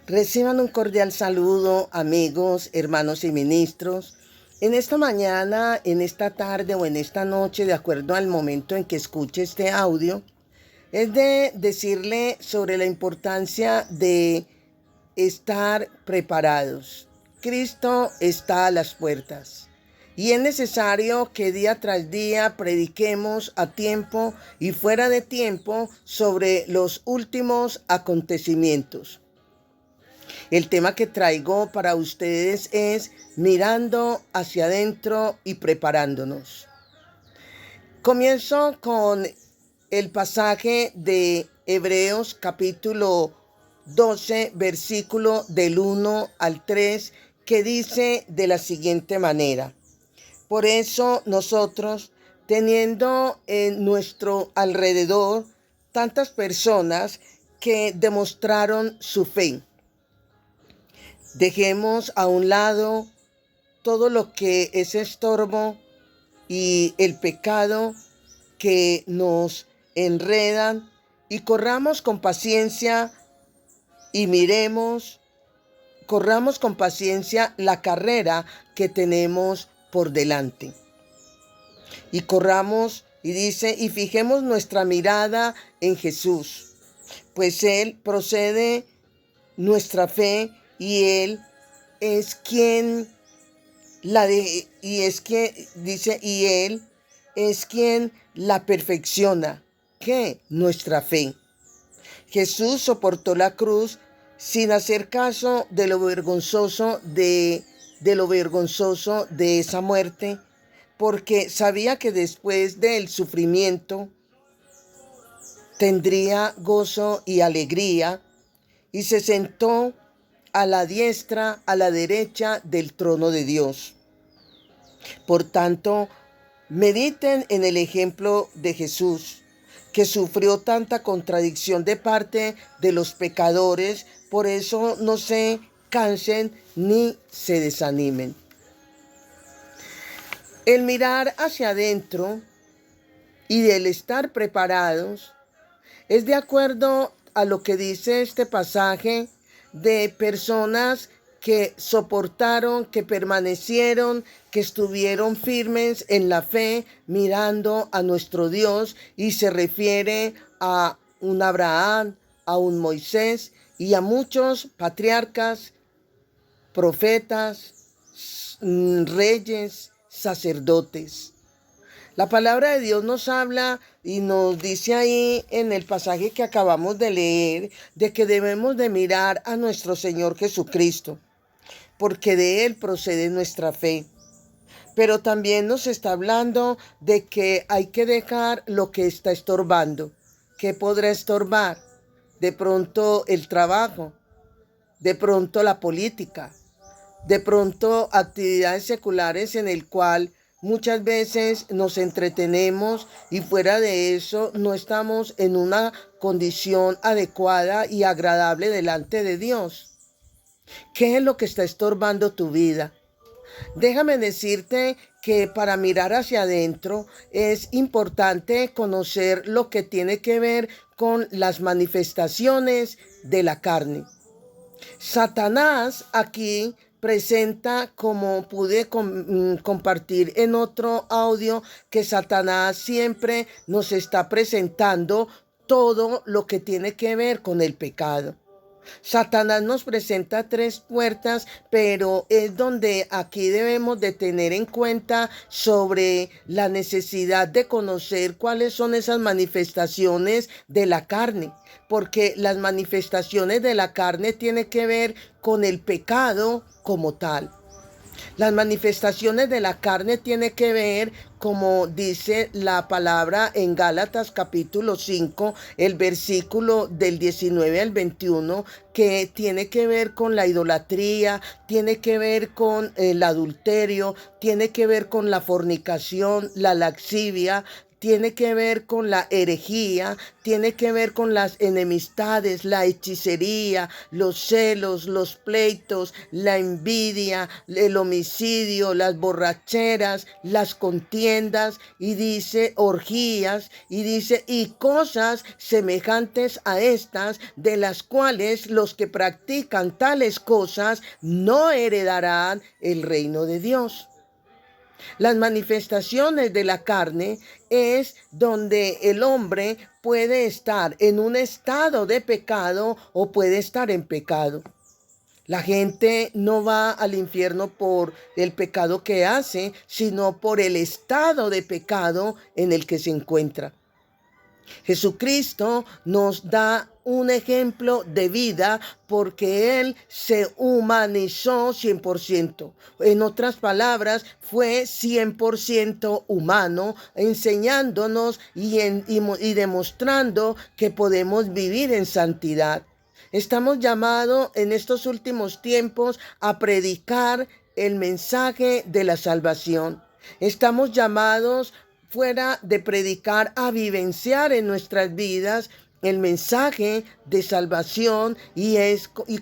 Reciban un cordial saludo, amigos, hermanos y ministros. En esta mañana, en esta tarde o en esta noche, de acuerdo al momento en que escuche este audio, es de decirle sobre la importancia de estar preparados. Cristo está a las puertas y es necesario que día tras día prediquemos a tiempo y fuera de tiempo sobre los últimos acontecimientos. El tema que traigo para ustedes es mirando hacia adentro y preparándonos. Comienzo con el pasaje de Hebreos capítulo 12, versículo del 1 al 3, que dice de la siguiente manera: por eso nosotros, teniendo en nuestro alrededor tantas personas que demostraron su fe, dejemos a un lado todo lo que es estorbo y el pecado que nos enredan y corramos con paciencia y corramos con paciencia la carrera que tenemos por delante. Y corramos, y dice, y fijemos nuestra mirada en Jesús, pues Él procede nuestra fe y Él es quien y Él es quien la perfecciona. ¿Qué? Nuestra fe. Jesús soportó la cruz sin hacer caso de lo vergonzoso de esa muerte, porque sabía que después del sufrimiento tendría gozo y alegría, y se sentó a la diestra, a la derecha del trono de Dios. Por tanto, mediten en el ejemplo de Jesús, que sufrió tanta contradicción de parte de los pecadores, por eso no se cansen ni se desanimen. El mirar hacia adentro y el estar preparados es de acuerdo a lo que dice este pasaje de personas que soportaron, que permanecieron, que estuvieron firmes en la fe, mirando a nuestro Dios, y se refiere a un Abraham, a un Moisés y a muchos patriarcas, profetas, reyes, sacerdotes. La palabra de Dios nos habla y nos dice ahí en el pasaje que acabamos de leer de que debemos de mirar a nuestro Señor Jesucristo, porque de Él procede nuestra fe. Pero también nos está hablando de que hay que dejar lo que está estorbando. ¿Qué podrá estorbar? De pronto el trabajo, de pronto la política, de pronto actividades seculares en el cual muchas veces nos entretenemos y fuera de eso no estamos en una condición adecuada y agradable delante de Dios. ¿Qué es lo que está estorbando tu vida? Déjame decirte que para mirar hacia adentro es importante conocer lo que tiene que ver con las manifestaciones de la carne. Satanás aquí presenta, como pude compartir en otro audio, que Satanás siempre nos está presentando todo lo que tiene que ver con el pecado. Satanás nos presenta tres puertas, pero es donde aquí debemos de tener en cuenta sobre la necesidad de conocer cuáles son esas manifestaciones de la carne, porque las manifestaciones de la carne tienen que ver con el pecado como tal. Las manifestaciones de la carne tienen que ver, como dice la palabra en Gálatas capítulo 5, el versículo del 19 al 21, que tiene que ver con la idolatría, tiene que ver con el adulterio, tiene que ver con la fornicación, la lascivia, tiene que ver con la herejía, tiene que ver con las enemistades, la hechicería, los celos, los pleitos, la envidia, el homicidio, las borracheras, las contiendas, y dice orgías, y dice y cosas semejantes a estas, de las cuales los que practican tales cosas no heredarán el reino de Dios. Las manifestaciones de la carne es donde el hombre puede estar en un estado de pecado o puede estar en pecado. La gente no va al infierno por el pecado que hace, sino por el estado de pecado en el que se encuentra. Jesucristo nos da un ejemplo de vida porque Él se humanizó 100%. En otras palabras, fue 100% humano, enseñándonos y demostrando que podemos vivir en santidad. Estamos llamados en estos últimos tiempos a predicar el mensaje de la salvación. Estamos llamados, fuera de predicar, a vivenciar en nuestras vidas el mensaje de salvación, y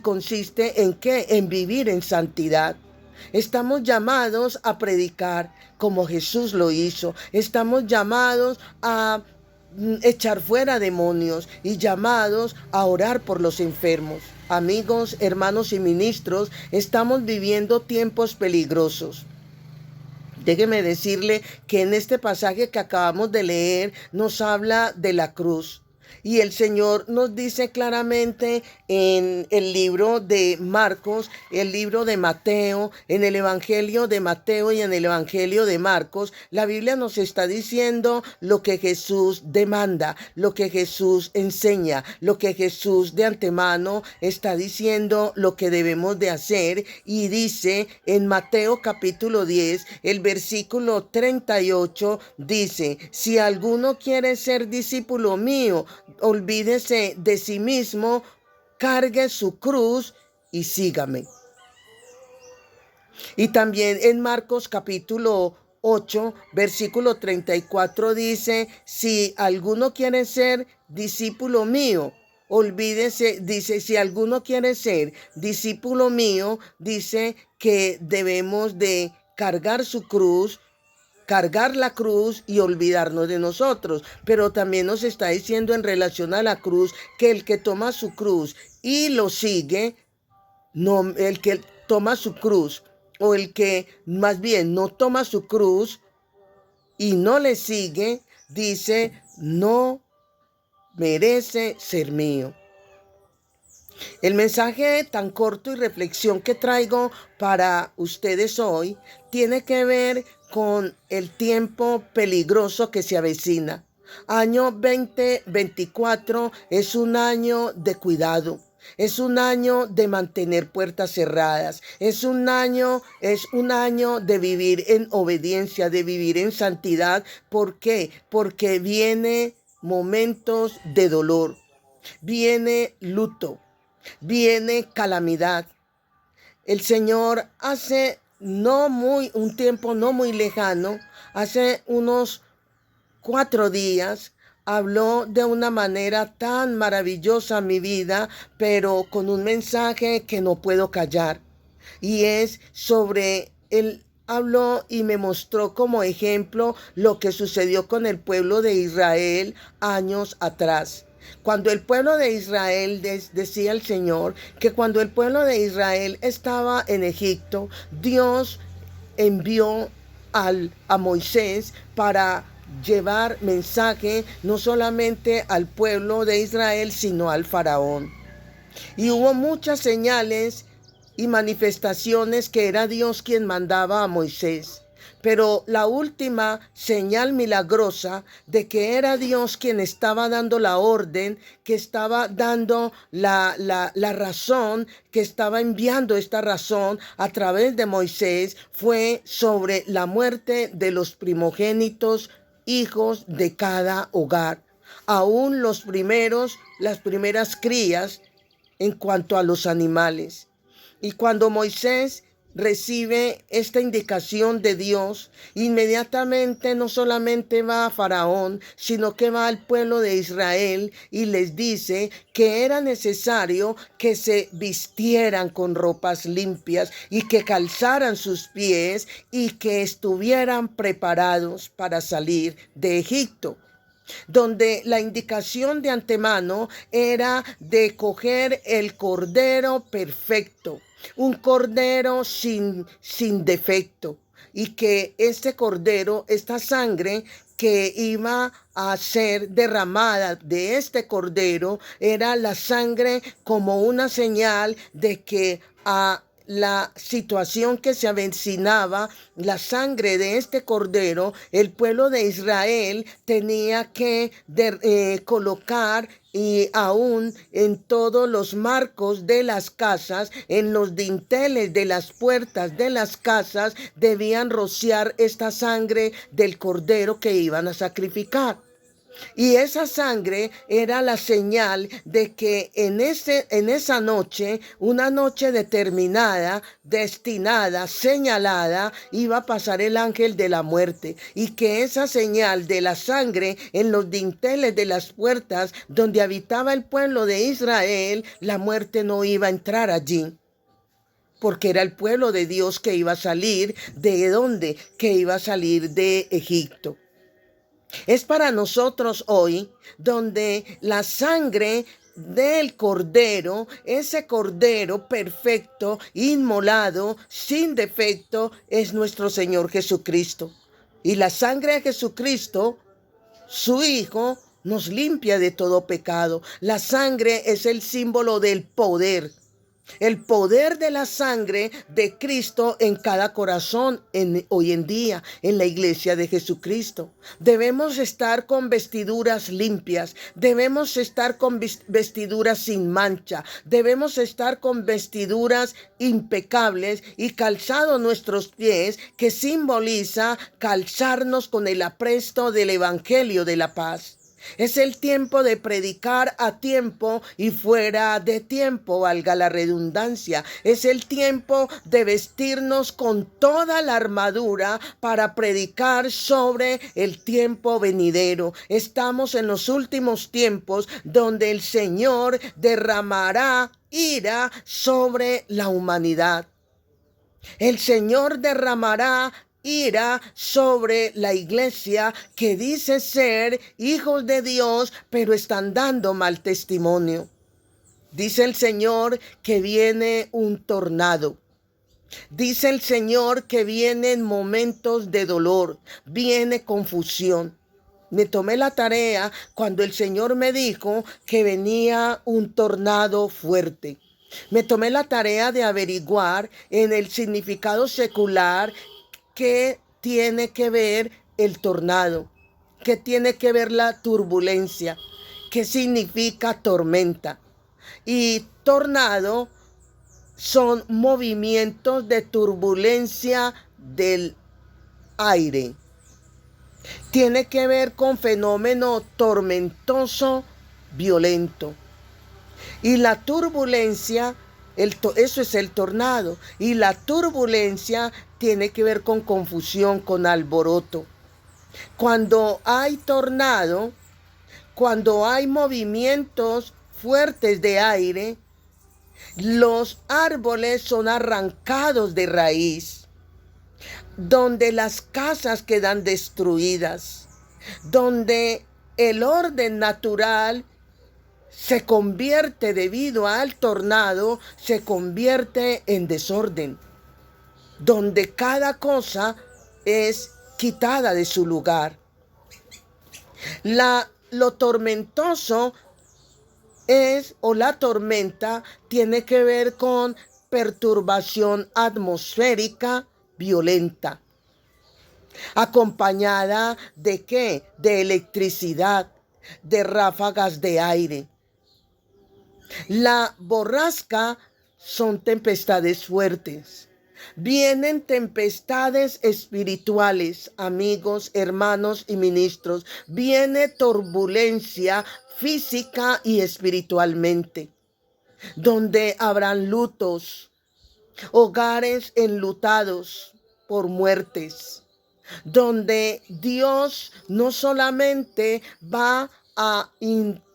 consiste en ¿qué? En vivir en santidad. Estamos llamados a predicar como Jesús lo hizo. Estamos llamados a echar fuera demonios y llamados a orar por los enfermos. Amigos, hermanos y ministros, estamos viviendo tiempos peligrosos. Déjeme decirle que en este pasaje que acabamos de leer nos habla de la cruz. Y el Señor nos dice claramente en el libro de Marcos, el libro de Mateo, en el Evangelio de Mateo y en el Evangelio de Marcos, la Biblia nos está diciendo lo que Jesús demanda, lo que Jesús enseña, lo que Jesús de antemano está diciendo lo que debemos de hacer. Y dice en Mateo capítulo 10, el versículo 38, dice: si alguno quiere ser discípulo mío, olvídese de sí mismo, cargue su cruz y sígame. Y también en Marcos capítulo 8, versículo 34 dice: si alguno quiere ser discípulo mío, olvídese, dice, si alguno quiere ser discípulo mío, dice que debemos de cargar su cruz, cargar la cruz y olvidarnos de nosotros. Pero también nos está diciendo en relación a la cruz que el que toma su cruz y lo sigue, no, el que toma su cruz, o el que más bien no toma su cruz y no le sigue, dice, no merece ser mío. El mensaje tan corto y reflexión que traigo para ustedes hoy tiene que ver con el tiempo peligroso que se avecina. Año 2024 es un año de cuidado. Es un año de mantener puertas cerradas. Es un año de vivir en obediencia, de vivir en santidad. ¿Por qué? Porque viene momentos de dolor, viene luto, viene calamidad. El Señor hace un tiempo no muy lejano, hace unos 4 días, habló de una manera tan maravillosa a mi vida, pero con un mensaje que no puedo callar. Y es sobre él habló y me mostró como ejemplo lo que sucedió con el pueblo de Israel años atrás. Cuando el pueblo de Israel, decía el Señor, que cuando el pueblo de Israel estaba en Egipto, Dios envió a Moisés para llevar mensaje no solamente al pueblo de Israel, sino al faraón. Y hubo muchas señales y manifestaciones que era Dios quien mandaba a Moisés. Pero la última señal milagrosa de que era Dios quien estaba dando la orden, que estaba dando la razón, que estaba enviando esta razón a través de Moisés, fue sobre la muerte de los primogénitos, hijos de cada hogar. Aún las primeras crías en cuanto a los animales. Y cuando Moisés recibe esta indicación de Dios, inmediatamente no solamente va a Faraón, sino que va al pueblo de Israel y les dice que era necesario que se vistieran con ropas limpias y que calzaran sus pies y que estuvieran preparados para salir de Egipto, donde la indicación de antemano era de coger el cordero perfecto, un cordero sin defecto, y que este cordero, esta sangre que iba a ser derramada de este cordero, era la sangre como una señal de que a la situación que se avecinaba, la sangre de este cordero, el pueblo de Israel tenía que colocar y aún en todos los marcos de las casas, en los dinteles de las puertas de las casas, debían rociar esta sangre del cordero que iban a sacrificar. Y esa sangre era la señal de que en esa noche, una noche determinada, destinada, señalada, iba a pasar el ángel de la muerte. Y que esa señal de la sangre en los dinteles de las puertas donde habitaba el pueblo de Israel, la muerte no iba a entrar allí. Porque era el pueblo de Dios que iba a salir. ¿De dónde? Que iba a salir de Egipto. Es para nosotros hoy donde la sangre del cordero, ese cordero perfecto, inmolado, sin defecto, es nuestro Señor Jesucristo. Y la sangre de Jesucristo, su Hijo, nos limpia de todo pecado. La sangre es el símbolo del poder. El poder de la sangre de Cristo en cada corazón hoy en día en la iglesia de Jesucristo. Debemos estar con vestiduras limpias, debemos estar con vestiduras sin mancha, debemos estar con vestiduras impecables y calzado nuestros pies, que simboliza calzarnos con el apresto del Evangelio de la paz. Es el tiempo de predicar a tiempo y fuera de tiempo, valga la redundancia. Es el tiempo de vestirnos con toda la armadura para predicar sobre el tiempo venidero. Estamos en los últimos tiempos donde el Señor derramará ira sobre la humanidad. El Señor derramará ira sobre la iglesia que dice ser hijos de Dios, pero están dando mal testimonio. Dice el Señor que viene un tornado. Dice el Señor que vienen momentos de dolor, viene confusión. Me tomé la tarea cuando el Señor me dijo que venía un tornado fuerte. Me tomé la tarea de averiguar en el significado secular qué tiene que ver el tornado, qué tiene que ver la turbulencia, qué significa tormenta. Y tornado son movimientos de turbulencia del aire. Tiene que ver con fenómeno tormentoso, violento. Y la turbulencia, eso es el tornado. Y la turbulencia tiene que ver con confusión, con alboroto. Cuando hay tornado, cuando hay movimientos fuertes de aire, los árboles son arrancados de raíz, donde las casas quedan destruidas, donde el orden natural se convierte, debido al tornado, se convierte en desorden, donde cada cosa es quitada de su lugar. Lo tormentoso la tormenta tiene que ver con perturbación atmosférica violenta, acompañada ¿de qué? De electricidad, de ráfagas de aire. La borrasca son tempestades fuertes. Vienen tempestades espirituales, amigos, hermanos y ministros. Viene turbulencia física y espiritualmente, donde habrán lutos, hogares enlutados por muertes, donde Dios no solamente va a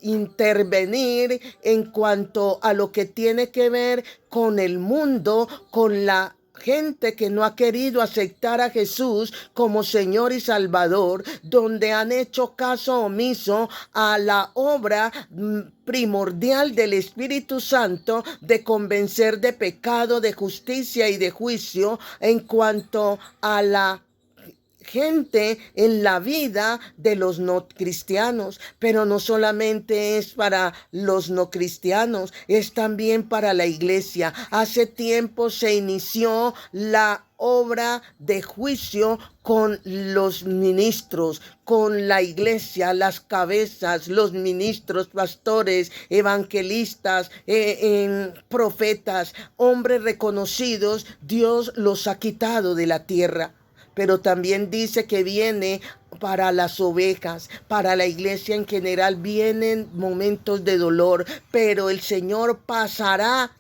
intervenir en cuanto a lo que tiene que ver con el mundo, con la gente que no ha querido aceptar a Jesús como Señor y Salvador, donde han hecho caso omiso a la obra primordial del Espíritu Santo de convencer de pecado, de justicia y de juicio en cuanto a la gente en la vida de los no cristianos, pero no solamente es para los no cristianos, es también para la iglesia. Hace tiempo se inició la obra de juicio con los ministros, con la iglesia, las cabezas, los ministros, pastores, evangelistas, profetas, hombres reconocidos. Dios los ha quitado de la tierra. Pero también dice que viene para las ovejas, para la iglesia en general, vienen momentos de dolor, pero el Señor pasará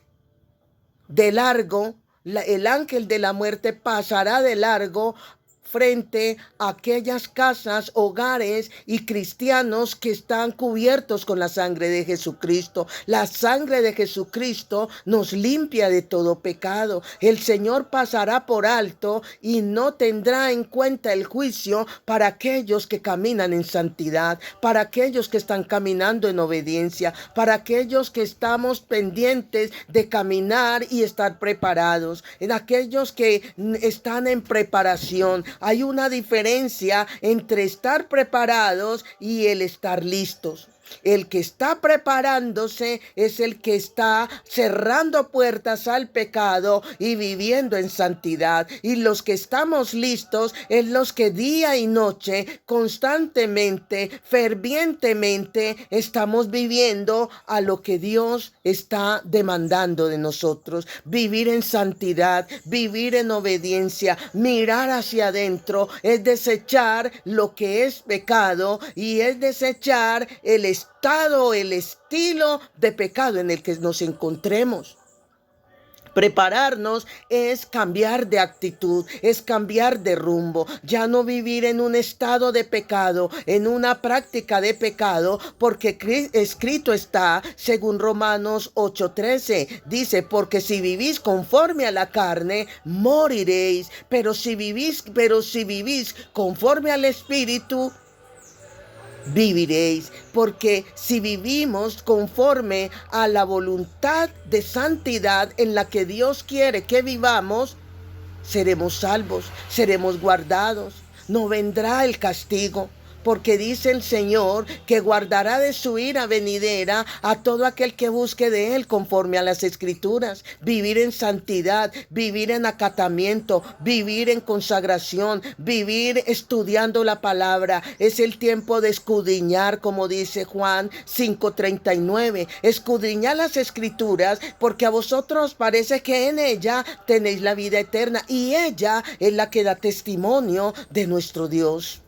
de largo, el ángel de la muerte pasará de largo frente a aquellas casas, hogares y cristianos que están cubiertos con la sangre de Jesucristo. La sangre de Jesucristo nos limpia de todo pecado. El Señor pasará por alto y no tendrá en cuenta el juicio para aquellos que caminan en santidad, para aquellos que están caminando en obediencia, para aquellos que estamos pendientes de caminar y estar preparados, en aquellos que están en preparación. Hay una diferencia entre estar preparados y el estar listos. El que está preparándose es el que está cerrando puertas al pecado y viviendo en santidad. Y los que estamos listos es los que día y noche, constantemente, fervientemente, estamos viviendo a lo que Dios está demandando de nosotros. Vivir en santidad, vivir en obediencia, mirar hacia adentro, es desechar lo que es pecado y es desechar el estilo de pecado en el que nos encontremos. Prepararnos es cambiar de actitud, es cambiar de rumbo, ya no vivir en un estado de pecado, en una práctica de pecado, porque escrito está, según Romanos 8:13, dice, porque si vivís conforme a la carne, moriréis, pero si vivís conforme al Espíritu, viviréis, porque si vivimos conforme a la voluntad de santidad en la que Dios quiere que vivamos, seremos salvos, seremos guardados, no vendrá el castigo. Porque dice el Señor que guardará de su ira venidera a todo aquel que busque de Él conforme a las Escrituras. Vivir en santidad, vivir en acatamiento, vivir en consagración, vivir estudiando la palabra. Es el tiempo de escudriñar, como dice Juan 5:39. Escudriñad las Escrituras, porque a vosotros parece que en ella tenéis la vida eterna, y ella es la que da testimonio de nuestro Dios.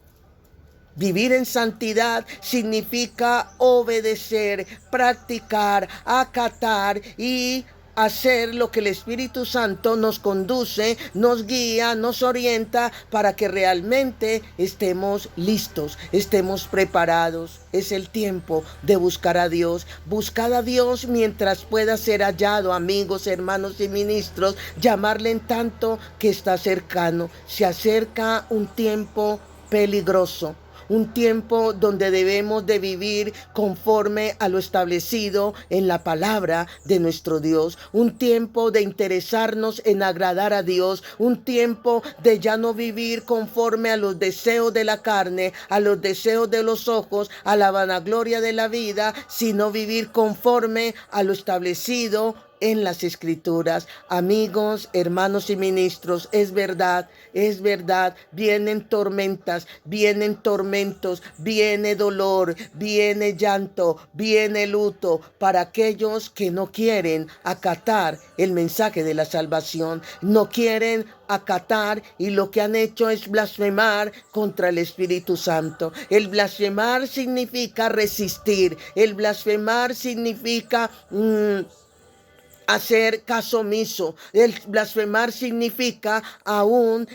Vivir en santidad significa obedecer, practicar, acatar y hacer lo que el Espíritu Santo nos conduce, nos guía, nos orienta para que realmente estemos listos, estemos preparados. Es el tiempo de buscar a Dios. Buscad a Dios mientras pueda ser hallado, amigos, hermanos y ministros. Llamarle en tanto que está cercano. Se acerca un tiempo peligroso. Un tiempo donde debemos de vivir conforme a lo establecido en la palabra de nuestro Dios. Un tiempo de interesarnos en agradar a Dios. Un tiempo de ya no vivir conforme a los deseos de la carne, a los deseos de los ojos, a la vanagloria de la vida, sino vivir conforme a lo establecido en las Escrituras. Amigos, hermanos y ministros, es verdad, vienen tormentas, vienen tormentos, viene dolor, viene llanto, viene luto para aquellos que no quieren acatar el mensaje de la salvación, no quieren acatar y lo que han hecho es blasfemar contra el Espíritu Santo. El blasfemar significa resistir, el blasfemar significa hacer caso omiso. El blasfemar significa aún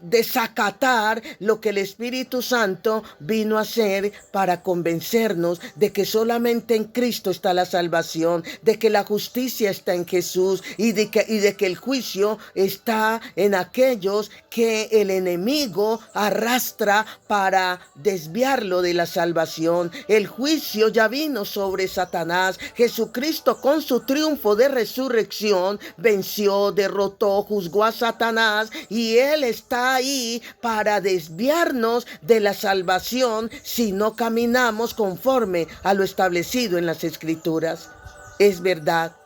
desacatar lo que el Espíritu Santo vino a hacer para convencernos de que solamente en Cristo está la salvación, de que la justicia está en Jesús y de que el juicio está en aquellos que el enemigo arrastra para desviarlo de la salvación. El juicio ya vino sobre Satanás. Jesucristo con su triunfo de resurrección venció, derrotó, juzgó a Satanás y Él está ahí para desviarnos de la salvación si no caminamos conforme a lo establecido en las Escrituras. Es verdad,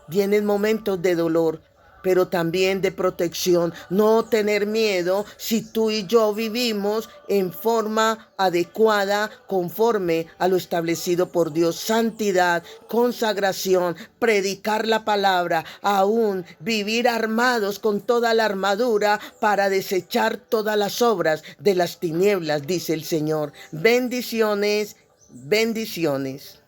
vienen momentos de dolor, pero también de protección. No tener miedo si tú y yo vivimos en forma adecuada, conforme a lo establecido por Dios. Santidad, consagración, predicar la palabra, aún vivir armados con toda la armadura para desechar todas las obras de las tinieblas, dice el Señor. Bendiciones, bendiciones.